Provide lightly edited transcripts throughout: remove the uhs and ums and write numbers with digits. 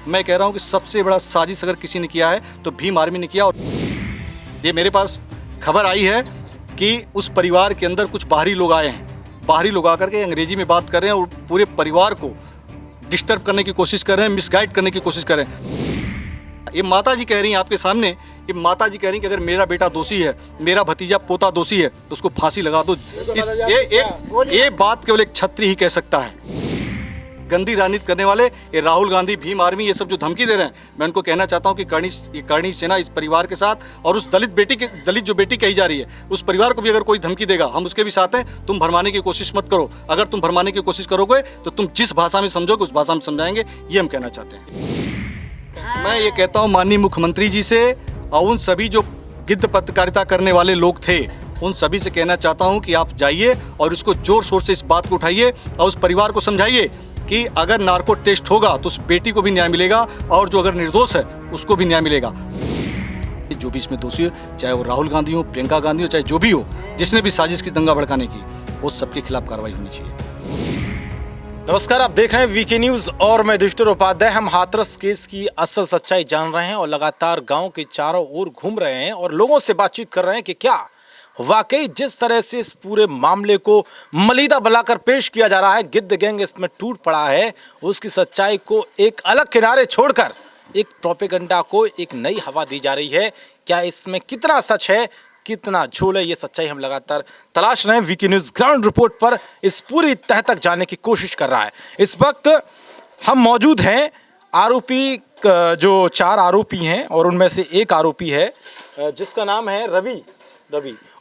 मैं कह रहा हूँ कि सबसे बड़ा साजिश अगर किसी ने किया है तो भीम आर्मी ने किया। और ये मेरे पास खबर आई है कि उस परिवार के अंदर कुछ बाहरी लोग आए हैं। बाहरी लोग आकर के अंग्रेजी में बात कर रहे हैं और पूरे परिवार को डिस्टर्ब करने की कोशिश कर रहे हैं, मिसगाइड करने की कोशिश कर रहे हैं। ये माता जी कह रही हैं आपके सामने, ये माता जी कह रही हैं कि अगर मेरा बेटा दोषी है, मेरा भतीजा पोता दोषी है तो उसको फांसी लगा दो। ये बात केवल एक छत्री ही कह सकता है। गंदी राजनीति करने वाले ये राहुल गांधी, भीम आर्मी, ये सब जो धमकी दे रहे हैं, मैं उनको कहना चाहता हूं कि करणी सेना इस परिवार के साथ और उस दलित जो बेटी कही जा रही है उस परिवार को भी अगर कोई धमकी देगा हम उसके भी साथ हैं। तुम भरमाने की कोशिश मत करो। अगर तुम भरमाने की कोशिश करोगे तो तुम जिस भाषा में समझोगे उस भाषा में समझाएंगे, ये हम कहना चाहते हैं। मैं ये कहता हूँ माननीय मुख्यमंत्री जी से और उन सभी जो गिद्ध पत्रकारिता करने वाले लोग थे उन सभी से कहना चाहता हूँ कि आप जाइए और इसको जोर शोर से इस बात को उठाइए और उस परिवार को समझाइए कि अगर नार्को टेस्ट होगा तो उस बेटी को भी न्याय मिलेगा और जो अगर निर्दोष है उसको भी न्याय मिलेगा। जो भी इसमें दोषी हो, चाहे वो राहुल गांधी हो, प्रियंका गांधी हो, चाहे जो भी हो, जिसने भी साजिश की दंगा भड़काने की, वो सबके खिलाफ कार्रवाई होनी चाहिए। नमस्कार, आप देख रहे हैं वीके न्यूज और मैं युधिष्ठिर उपाध्याय। हम हाथरस केस की असल सच्चाई जान रहे हैं और लगातार गांव के चारों ओर घूम रहे हैं और लोगों से बातचीत कर रहे हैं कि क्या वाकई जिस तरह से इस पूरे मामले को मलीदा बनाकर पेश किया जा रहा है, गिद्ध गैंग इसमें टूट पड़ा है, उसकी सच्चाई को एक अलग किनारे छोड़कर एक प्रोपेगेंडा को एक नई हवा दी जा रही है। क्या इसमें कितना सच है, कितना झूठ है, ये सच्चाई हम लगातार तलाश रहे हैं। वीके न्यूज़ ग्राउंड रिपोर्ट पर इस पूरी तह तक जाने की कोशिश कर रहा है। इस वक्त हम मौजूद हैं आरोपी, जो 4 आरोपी हैं और उनमें से एक आरोपी है जिसका नाम है रवि,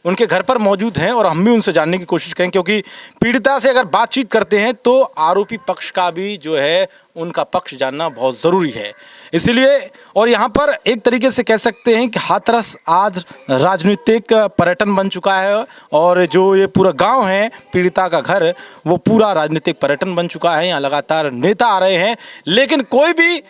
उनके घर पर मौजूद हैं और हम भी उनसे जानने की कोशिश करें, क्योंकि पीड़िता से अगर बातचीत करते हैं तो आरोपी पक्ष का भी जो है उनका पक्ष जानना बहुत ज़रूरी है। इसलिए और यहाँ पर एक तरीके से कह सकते हैं कि हाथरस आज राजनीतिक पर्यटन बन चुका है और जो ये पूरा गांव है, पीड़िता का घर, वो पूरा राजनीतिक पर्यटन बन चुका है। यहाँ लगातार नेता आ रहे हैं लेकिन कोई भी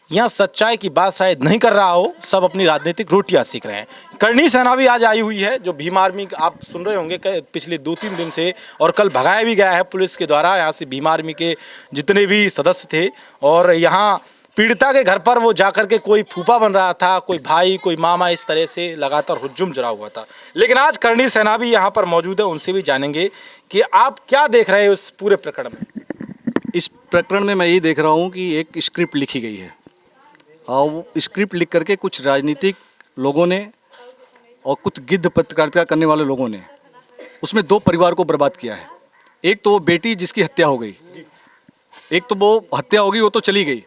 यहाँ सच्चाई की बात शायद नहीं कर रहा हो, सब अपनी राजनीतिक रोटियां सेक रहे हैं। करणी सेना भी आज आई हुई है, जो भीम आर्मी, आप सुन रहे होंगे पिछले 2-3 दिन से, और कल भगाया भी गया है पुलिस के द्वारा यहाँ से भीम आर्मी के जितने भी सदस्य थे। और यहाँ पीड़िता के घर पर वो जाकर के कोई फूफा बन रहा था, कोई भाई, कोई मामा, इस तरह से लगातार हुज्जुम जरा हुआ था। लेकिन आज करणी सेना भी यहाँ पर मौजूद है, उनसे भी जानेंगे कि आप क्या देख रहे हैं उस पूरे प्रकरण में। इस प्रकरण में मैं ये देख रहा हूँ कि एक स्क्रिप्ट लिखी गई है और स्क्रिप्ट लिख करके कुछ राजनीतिक लोगों ने और कुछ गिद्ध पत्रकारिता करने वाले लोगों ने उसमें 2 परिवार को बर्बाद किया है। एक तो वो बेटी जिसकी हत्या हो गई, एक तो वो हत्या हो गई, वो तो चली गई,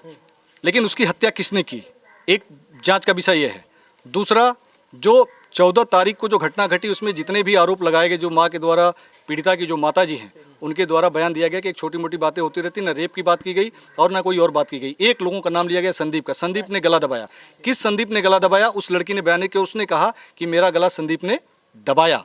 लेकिन उसकी हत्या किसने की, एक जांच का विषय यह है। दूसरा, जो 14 तारीख को जो घटना घटी उसमें जितने भी आरोप लगाए गए, जो माँ के द्वारा, पीड़िता की जो माता जी हैं उनके द्वारा बयान दिया गया कि एक छोटी मोटी बातें होती रहती, ना रेप की बात की गई और ना कोई और बात की गई। एक लोगों का नाम लिया गया संदीप का। संदीप ने गला दबाया। किस संदीप ने गला दबाया? उस लड़की ने बयान किया, उसने कहा कि मेरा गला संदीप ने दबाया।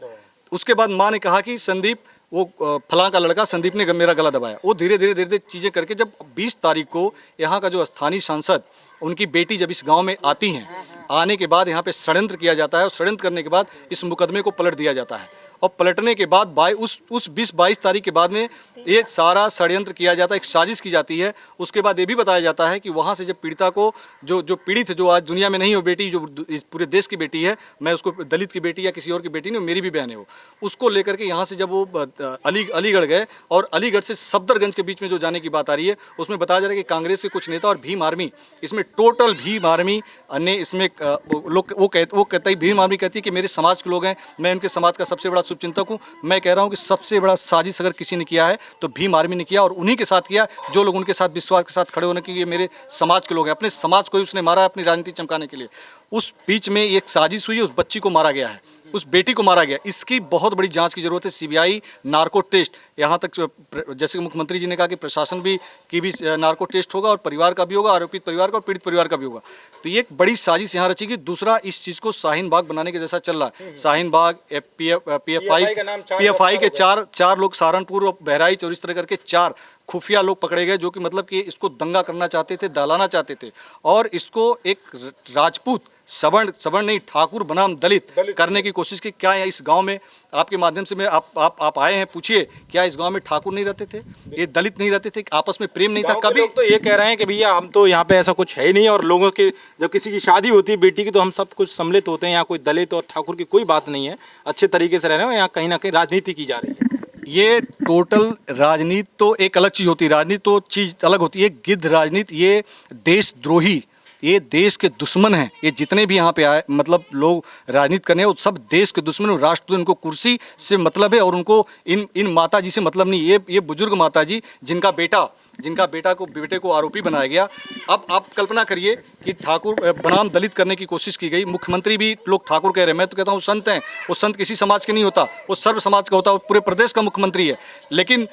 उसके बाद माँ ने कहा कि संदीप, वो फलां का लड़का संदीप ने मेरा गला दबाया। वो धीरे धीरे चीज़ें करके जब 20 तारीख को यहाँ का जो स्थानीय सांसद, उनकी बेटी जब इस गांव में आती हैं, आने के बाद यहाँ पे षड्यंत्र किया जाता है और षड्यंत्र करने के बाद इस मुकदमे को पलट दिया जाता है। और पलटने के बाद उस 20-22 तारीख के बाद में ये सारा षड्यंत्र किया जाता है, एक साजिश की जाती है। उसके बाद ये भी बताया जाता है कि वहाँ से जब पीड़िता को, जो पीड़ित है, जो आज दुनिया में नहीं हो बेटी, जो इस पूरे देश की बेटी है, मैं उसको दलित की बेटी या किसी और की बेटी नहीं, मेरी भी बहन है वो, उसको लेकर के यहाँ से जब वो अलीगढ़ गए और अलीगढ़ से सफदरगंज के बीच में जो जाने की बात आ रही है, उसमें बताया जा रहा है कि कांग्रेस के कुछ नेता और भीम आर्मी, इसमें टोटल भीम आर्मी ने इसमें लोग, वो कहता है, भीम आर्मी कहती है कि मेरे समाज के लोग हैं, मैं उनके समाज का सबसे बड़ा शुभचिंतक हूँ। मैं कह रहा हूँ कि सबसे बड़ा साजिश अगर किसी ने किया है तो भीम आर्मी ने किया और उन्हीं के साथ किया, जो लोग उनके साथ विश्वास के साथ खड़े होने के लिए मेरे समाज के लोग हैं। अपने समाज को ही उसने मारा है अपनी राजनीति चमकाने के लिए। उस बीच में एक साजिश हुई, उस बच्ची को मारा गया है, उस बेटी को मारा गया। इसकी बहुत बड़ी जांच की जरूरत है। सीबीआई नार्को टेस्ट, यहाँ तक जैसे कि मुख्यमंत्री जी ने कहा कि प्रशासन की भी नार्को टेस्ट होगा और परिवार का भी होगा, आरोपित परिवार का और पीड़ित परिवार का भी होगा। तो ये एक बड़ी साजिश यहाँ रचेगी। दूसरा, इस चीज़ को शाहीन बाग बनाने के जैसा चल रहा है। शाहीन बाग, पीएफआई के चार लोग, सहारनपुर और बहराइच और इस तरह करके 4 खुफिया लोग पकड़े गए, जो कि मतलब कि इसको दंगा करना चाहते थे, दहलाना चाहते थे और इसको एक राजपूत सवर्ण नहीं, ठाकुर बनाम दलित करने की कोशिश की। क्या है इस गांव में, आपके माध्यम से मैं आप आए हैं, पूछिए क्या इस गांव में ठाकुर नहीं रहते थे, ये दलित नहीं रहते थे, आपस में प्रेम नहीं था गाँव के कभी? लोग तो ये कह रहे हैं कि भैया हम तो यहाँ पे ऐसा कुछ है ही नहीं, और लोगों के जब किसी की शादी होती है बेटी की तो हम सब कुछ सम्मिलित होते हैं, यहाँ कोई दलित और ठाकुर की कोई बात नहीं है, अच्छे तरीके से रह रहे हैं। यहाँ कहीं ना कहीं राजनीति की जा रही है। ये टोटल राजनीति तो एक अलग चीज़ होती है, राजनीति तो चीज़ अलग होती है। गिद्ध राजनीति, ये देशद्रोही, ये देश के दुश्मन हैं। ये जितने भी यहाँ पे आए मतलब लोग राजनीति करने हैं वो सब देश के दुश्मन हैं। राष्ट्रपति उनको कुर्सी से मतलब है और उनको इन माता जी से मतलब नहीं। ये बुजुर्ग माता जी जिनका बेटे को आरोपी बनाया गया। अब आप कल्पना करिए कि ठाकुर बनाम दलित करने की कोशिश की गई। मुख्यमंत्री भी लोग ठाकुर कह रहे हैं, मैं तो कहता हूँ संत हैं। वो संत किसी समाज के नहीं होता, वो सर्व समाज का होता है, वो पूरे प्रदेश का मुख्यमंत्री है। लेकिन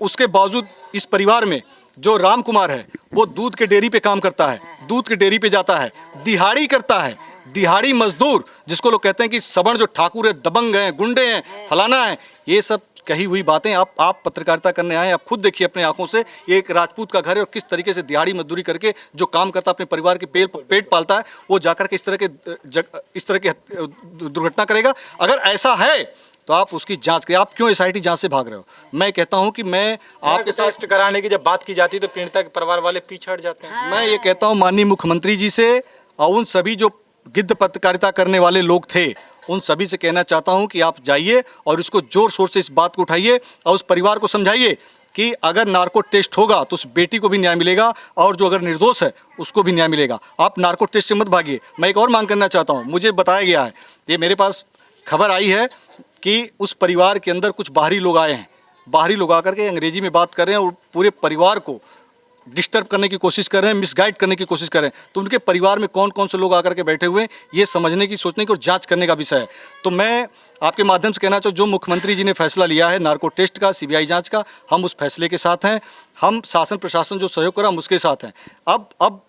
उसके बावजूद इस परिवार में जो राम कुमार है वो दूध के डेयरी पे काम करता है, दूध के डेयरी पे जाता है, दिहाड़ी करता है, दिहाड़ी मजदूर, जिसको लोग कहते हैं कि सवर्ण जो ठाकुर है, दबंग हैं, गुंडे हैं, फलाना है। ये सब कही हुई बातें। आप पत्रकारिता करने आए, आप खुद देखिए अपने आंखों से, ये एक राजपूत का घर है और किस तरीके से दिहाड़ी मजदूरी करके जो काम करता है, अपने परिवार के पेट पालता है, वो जाकर के इस तरह की दुर्घटना करेगा। अगर ऐसा है तो आप उसकी जांच करें। आप क्यों एसआईटी जांच से भाग रहे हो? मैं कहता हूं कि मैं आपके साथ टेस्ट कराने की जब बात की जाती है तो पीड़िता के परिवार वाले पीछे हट जाते हैं। मैं ये कहता हूं माननीय मुख्यमंत्री जी से और उन सभी जो गिद्ध पत्रकारिता करने वाले लोग थे, उन सभी से कहना चाहता हूं कि आप जाइए और इसको जोर शोर से इस बात को उठाइए और उस परिवार को समझाइए कि अगर नार्को टेस्ट होगा तो उस बेटी को भी न्याय मिलेगा और जो अगर निर्दोष है उसको भी न्याय मिलेगा। आप नार्को टेस्ट से मत भागिए। मैं एक और मांग करना चाहता हूँ, मुझे बताया गया है, ये मेरे पास खबर आई है कि उस परिवार के अंदर कुछ बाहरी लोग आए हैं। बाहरी लोग आकर के अंग्रेजी में बात कर रहे हैं और पूरे परिवार को डिस्टर्ब करने की कोशिश कर रहे हैं, मिसगाइड करने की कोशिश कर रहे हैं। तो उनके परिवार में कौन कौन से लोग आकर के बैठे हुए हैं, ये समझने की, सोचने की और जांच करने का विषय है। तो मैं आपके माध्यम से कहना चाहूँ, जो मुख्यमंत्री जी ने फैसला लिया है नार्को टेस्ट का, सीबीआई जांच का, हम उस फैसले के साथ हैं। हम शासन प्रशासन जो सहयोग करा हम उसके साथ हैं। अब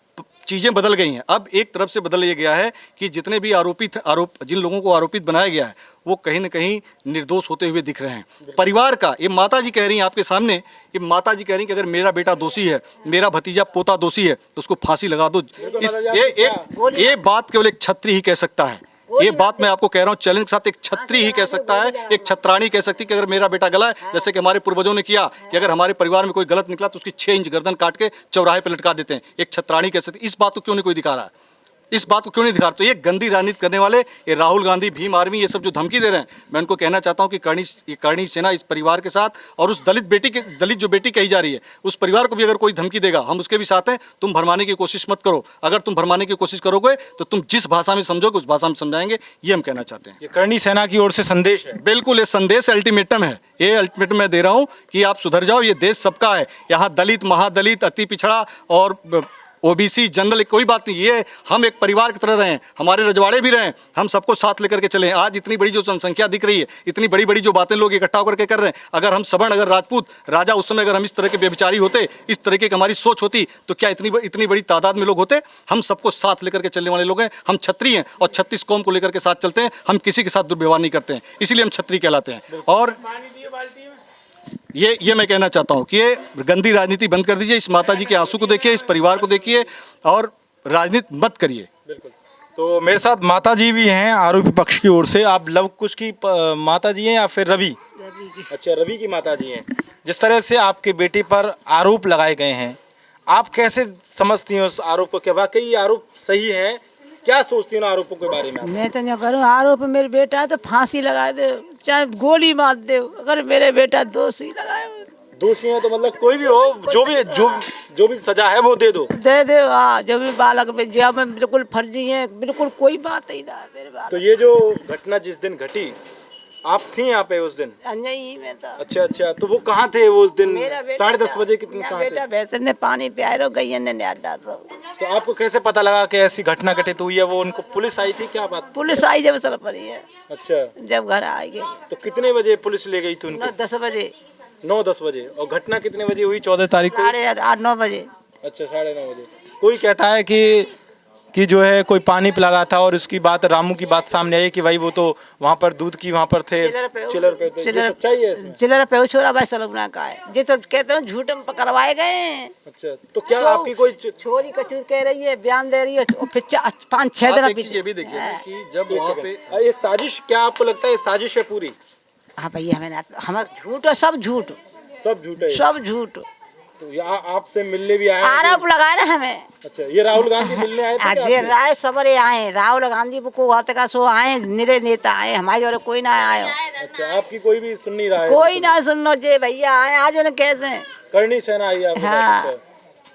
चीज़ें बदल गई हैं। अब एक तरफ से बदल ये गया है कि जितने भी जिन लोगों को आरोपित बनाया गया है वो कहीं न कहीं निर्दोष होते हुए दिख रहे हैं। परिवार का, ये माता जी कह रही हैं आपके सामने, ये माता जी कह रही हैं कि अगर मेरा बेटा दोषी है, मेरा भतीजा पोता दोषी है तो उसको फांसी लगा दो। ये बात केवल एक छत्री ही कह सकता है। ये बात मैं आपको कह रहा हूँ चैलेंज के साथ, एक छत्री ही कह सकता है, एक छत्राणी कह सकती है कि अगर मेरा बेटा गला है, जैसे कि हमारे पूर्वजों ने किया कि अगर हमारे परिवार में कोई गलत निकला तो उसकी 6 इंच गर्दन काट के चौराहे पर लटका देते हैं, एक छत्राणी कह सकती है। इस बात को क्यों नहीं कोई दिखा रहा है? इस बात को क्यों नहीं दिखा रहा? तो ये गंदी राजनीति करने वाले, ये राहुल गांधी, भीम आर्मी, ये सब जो धमकी दे रहे हैं, मैं उनको कहना चाहता हूँ कि करणी सेना इस परिवार के साथ और उस दलित जो बेटी कही जा रही है उस परिवार को भी अगर कोई धमकी देगा हम उसके भी साथ हैं। तुम भरमाने की कोशिश मत करो। अगर तुम भरमाने की कोशिश करोगे तो तुम जिस भाषा में समझोगे उस भाषा में समझाएंगे, ये हम कहना चाहते हैं। ये करणी सेना की ओर से संदेश है। बिल्कुल, ये संदेश अल्टीमेटम है। ये अल्टीमेटम मैं दे रहा हूँ कि आप सुधर जाओ, ये देश सबका है। यहाँ दलित, महादलित, अति पिछड़ा और ओबीसी, जनरल, कोई बात नहीं। ये हम एक परिवार की तरह रहें, हमारे रजवाड़े भी रहें, हम सबको साथ लेकर के चलें। आज इतनी बड़ी जो जनसंख्या दिख रही है, इतनी बड़ी बड़ी जो बातें लोग इकट्ठा होकर के कर रहे हैं, अगर हम सवर्ण, अगर राजपूत राजा उस समय अगर हम इस तरह के व्यभिचारी होते, इस तरीके की हमारी सोच होती तो क्या इतनी बड़ी तादाद में लोग होते? हम सबको साथ लेकर के चलने वाले लोग हैं। हम छत्री हैं और 36 कौम को लेकर के साथ चलते हैं। हम किसी के साथ दुर्व्यवहार नहीं करते हैं, इसीलिए हम छत्री कहलाते हैं। और ये मैं कहना चाहता हूँ कि ये गंदी राजनीति बंद कर दीजिए। इस माता जी के आंसू को देखिए, इस परिवार को देखिए और राजनीति मत करिए। बिल्कुल। तो मेरे साथ माता जी भी हैं आरोपी पक्ष की ओर से। आप लव कुश की माता जी हैं या फिर रवि की? अच्छा, रवि की माता जी हैं। जिस तरह से आपके बेटे पर आरोप लगाए गए हैं, आप कैसे समझती हैं उस आरोप को? क्या वाकई ये आरोप सही है? क्या सोचती हैं आरोपों के बारे में? मैं तो नहीं करूँ आरोप, मेरे बेटा तो फांसी लगा दे, चाहे गोली मार दे। अगर मेरे बेटा दोषी लगाए, दोषी है तो मतलब कोई भी हो, जो भी सजा है वो दे दो। हाँ, जो भी बालक में जो में बिल्कुल फर्जी है, बिल्कुल कोई बात ही ना है मेरे बालक। तो ये जो घटना जिस दिन घटी, आप थी यहाँ पे उस दिन? नहीं, मैं तो। अच्छा, तो वो कहाँ थे वो उस दिन? 10:30 बजे कितने कहाँ थे? बेटा भैंस ने पानी पिया रहा, गैया ने न्याट डाल रहा। तो आपको कैसे पता लगा कि ऐसी घटना घटित हुई है? वो उनको पुलिस आई थी, क्या बात? पुलिस आई जब सर पड़ी है। अच्छा, जब घर आ गई तो कितने बजे पुलिस ले गई थी उनको? 10 बजे। 9-10 बजे। और घटना कितने बजे हुई? 14 तारीख को? 8:30-9 बजे। अच्छा, 9:30 बजे। कोई कहता है कि कि जो है कोई पानी पिला रहा था और उसकी बात रामू की बात सामने आई कि भाई वो तो वहाँ पर दूध की वहाँ पर थे चिलर पे थे। ये सच्चाई है इसमें? चिल्लर पे छोरा भाई सलगना का है ये तो कहते हैं झूठ में पकड़वाए गए हैं। अच्छा, तो क्या आपकी कोई छोरी कचूर कह रही है, बयान दे रही है और फिर 5-6 दिन आप एक चीज़ ये भी देखिए ना कि जब वहाँ पे ये साजिश, क्या आपको लगता है ये साजिश है पूरी? हाँ भैया हमें झूठ है, सब झूठ, सब झूठ है। सब झूठ। तो यहाँ आपसे मिलने भी आए हैं? आरोप लगा रहे हमें। अच्छा, ये राहुल गांधी मिलने आए थे क्या ये आपसे? राय सबरे आए, राहुल गांधी को आते का सो आए, निरे नेता आए, हमारे और कोई ना आयो। अच्छा, आपकी कोई भी सुन नहीं रहा है? कोई ना सुननो जे भैया आए आज उन्हें कैसे। करनी सेना आई आपके हाँ। पास।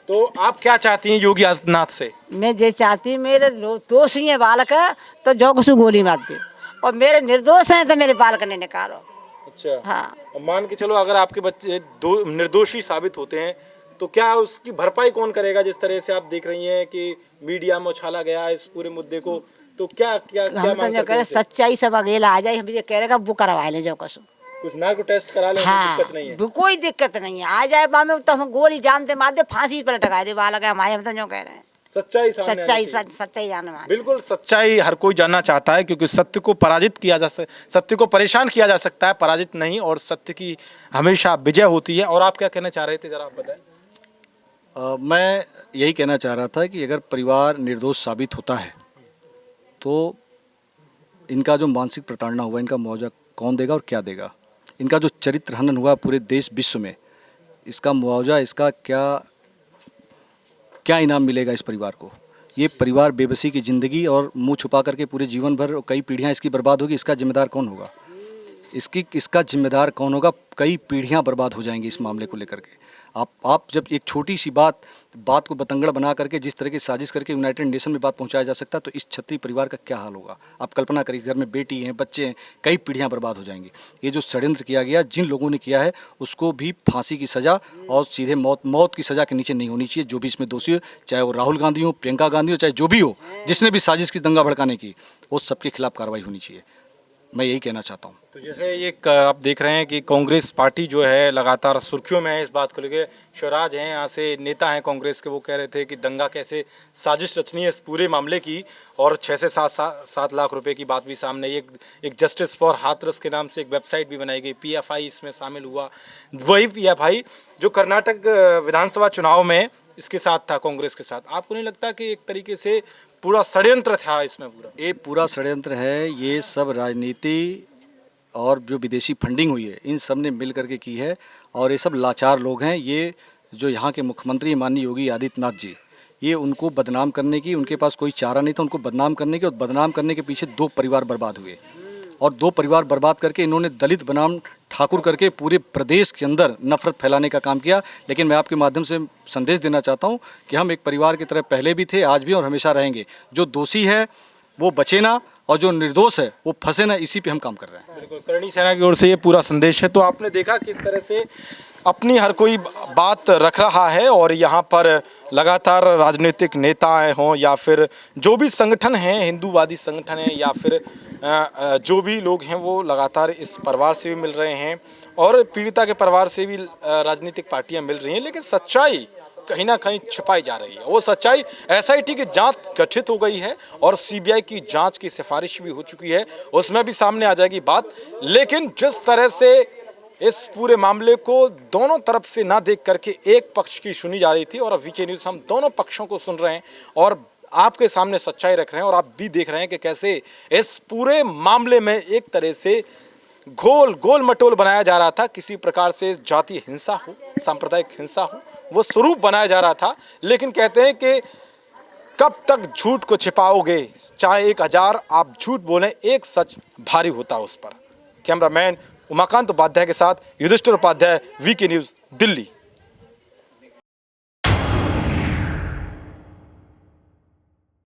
तो आप क्या चाहती हैं योगी आदित्यनाथ से? मैं ये चाहती हूँ मेरे दोषी है बालक तो जो कुछ गोली मार दे, और मेरे निर्दोष हैं तो मेरे बालक ने निकालो। अच्छा, हाँ। और मान के चलो अगर आपके बच्चे निर्दोषी साबित होते हैं तो क्या उसकी भरपाई कौन करेगा? जिस तरह से आप देख रही हैं कि मीडिया में उछाला गया इस पूरे मुद्दे को, तो क्या क्या क्या हम तो मांग जो करते कह हैं रहे इससे? सच्चाई सब अकेला आ जाए, हम ये कह रहे वो करवा ले जो कसो। कुछ नार्को टेस्ट करा ले, हाँ, दिक्कत नहीं है। कोई दिक्कत नहीं है, आ जाए बामे तो हम गोली जानते मार दे, फांसी पर लटका दे बालक है हमारे। हम तो जो कह रहे हैं सच्चाई सामने आनी सच्चाई, चाहिए। सच्चाई जानने वाले। बिल्कुल, सच्चाई हर कोई जानना चाहता है क्योंकि सत्य को पराजित किया जा सत्य को परेशान किया जा सकता है, पराजित नहीं, और सत्य की हमेशा विजय होती है। और आप क्या कहना चाह रहे थे, जरा आप बताएं। मैं यही कहना चाह रहा था कि अगर परिवार निर्दोष साबित होता है तो इनका जो मानसिक प्रताड़ना हुआ, इनका मुआवजा कौन देगा और क्या देगा? इनका जो चरित्र हनन हुआ पूरे देश विश्व में, इसका मुआवजा, इसका क्या क्या इनाम मिलेगा इस परिवार को? ये परिवार बेबसी की ज़िंदगी और मुंह छुपा करके पूरे जीवन भर, कई पीढ़ियां इसकी बर्बाद होगी। इसका जिम्मेदार कौन होगा? इसका जिम्मेदार कौन होगा? कई पीढ़ियां बर्बाद हो जाएंगी इस मामले को लेकर के। आप जब एक छोटी सी बात को बतंगड़ बना करके जिस तरह की साजिश करके यूनाइटेड नेशन में बात पहुंचाया जा सकता है, तो इस क्षत्रिय परिवार का क्या हाल होगा? आप कल्पना करिए, घर में बेटी हैं, बच्चे हैं, कई पीढ़ियां बर्बाद हो जाएंगी। ये जो षड्यंत्र किया गया, जिन लोगों ने किया है, उसको भी फांसी की सज़ा और सीधे मौत की सज़ा के नीचे नहीं होनी चाहिए। जो भी इसमें दोषी हो, चाहे वो राहुल गांधी हो, प्रियंका गांधी हो, चाहे जो भी हो, जिसने भी साजिश की, दंगा भड़काने की, वो सबके खिलाफ कार्रवाई होनी चाहिए। मैं यही कहना चाहता हूँ। तो जैसे ये आप देख रहे हैं कि कांग्रेस पार्टी जो है लगातार सुर्खियों में है इस बात को लेकर। शिवराज हैं, यहाँ से नेता हैं कांग्रेस के, वो कह रहे थे कि दंगा कैसे साजिश रचनी है इस पूरे मामले की, और 6 से 7 लाख रुपए की बात भी सामने। एक जस्टिस फॉर हाथरस के नाम से एक वेबसाइट भी बनाई गई, पीएफआई इसमें शामिल हुआ। वही पीएफआई जो कर्नाटक विधानसभा चुनाव में इसके साथ था, कांग्रेस के साथ। आपको नहीं लगता कि एक तरीके से पूरा षड्यंत्र था इसमें? ये पूरा षड्यंत्र है। ये सब राजनीति और जो विदेशी फंडिंग हुई है, इन सब ने मिल करके की है। और ये सब लाचार लोग हैं। ये जो यहाँ के मुख्यमंत्री माननीय योगी आदित्यनाथ जी, ये उनको बदनाम करने की, उनके पास कोई चारा नहीं था उनको बदनाम करने की। और बदनाम करने के पीछे 2 परिवार बर्बाद हुए, और 2 परिवार बर्बाद करके इन्होंने दलित बनाम ठाकुर करके पूरे प्रदेश के अंदर नफरत फैलाने का काम किया। लेकिन मैं आपके माध्यम से संदेश देना चाहता हूं कि हम एक परिवार की तरह पहले भी थे, आज भी और हमेशा रहेंगे। जो दोषी है वो बचे ना, और जो निर्दोष है वो फंसे ना, इसी पे हम काम कर रहे हैं। बिल्कुल, करणी सेना की ओर से ये पूरा संदेश है। तो आपने देखा किस तरह से अपनी हर कोई बात रख रहा है, और यहाँ पर लगातार राजनीतिक नेताएं हों या फिर जो भी संगठन हैं, हिंदूवादी संगठन हैं, या फिर जो भी लोग हैं, वो लगातार इस परिवार से भी मिल रहे हैं और पीड़िता के परिवार से भी राजनीतिक पार्टियां मिल रही हैं। लेकिन सच्चाई कहीं ना कहीं छिपाई जा रही है। वो सच्चाई एसआईटी की जांच गठित हो गई है और सीबीआई की जांच की सिफारिश भी हो चुकी है, उसमें भी सामने आ जाएगी बात। लेकिन जिस तरह से इस पूरे मामले को दोनों तरफ से ना देख करके एक पक्ष की सुनी जा रही थी, और अब वीके न्यूज़ हम दोनों पक्षों को सुन रहे हैं और आपके सामने सच्चाई रख रहे हैं, और आप भी देख रहे हैं कि कैसे इस पूरे मामले में एक तरह से गोल मटोल बनाया जा रहा था। किसी प्रकार से जातीय हिंसा हो, सांप्रदायिक हिंसा हो, वो स्वरूप बनाया जा रहा था। लेकिन कहते हैं कि कब तक झूठ को छिपाओगे, चाहे 1000 आप झूठ बोलें, एक सच भारी होता उस पर। कैमरामैन उमाकांत उपाध्याय के साथ युधिष्ठिर उपाध्याय, वीके न्यूज़, दिल्ली।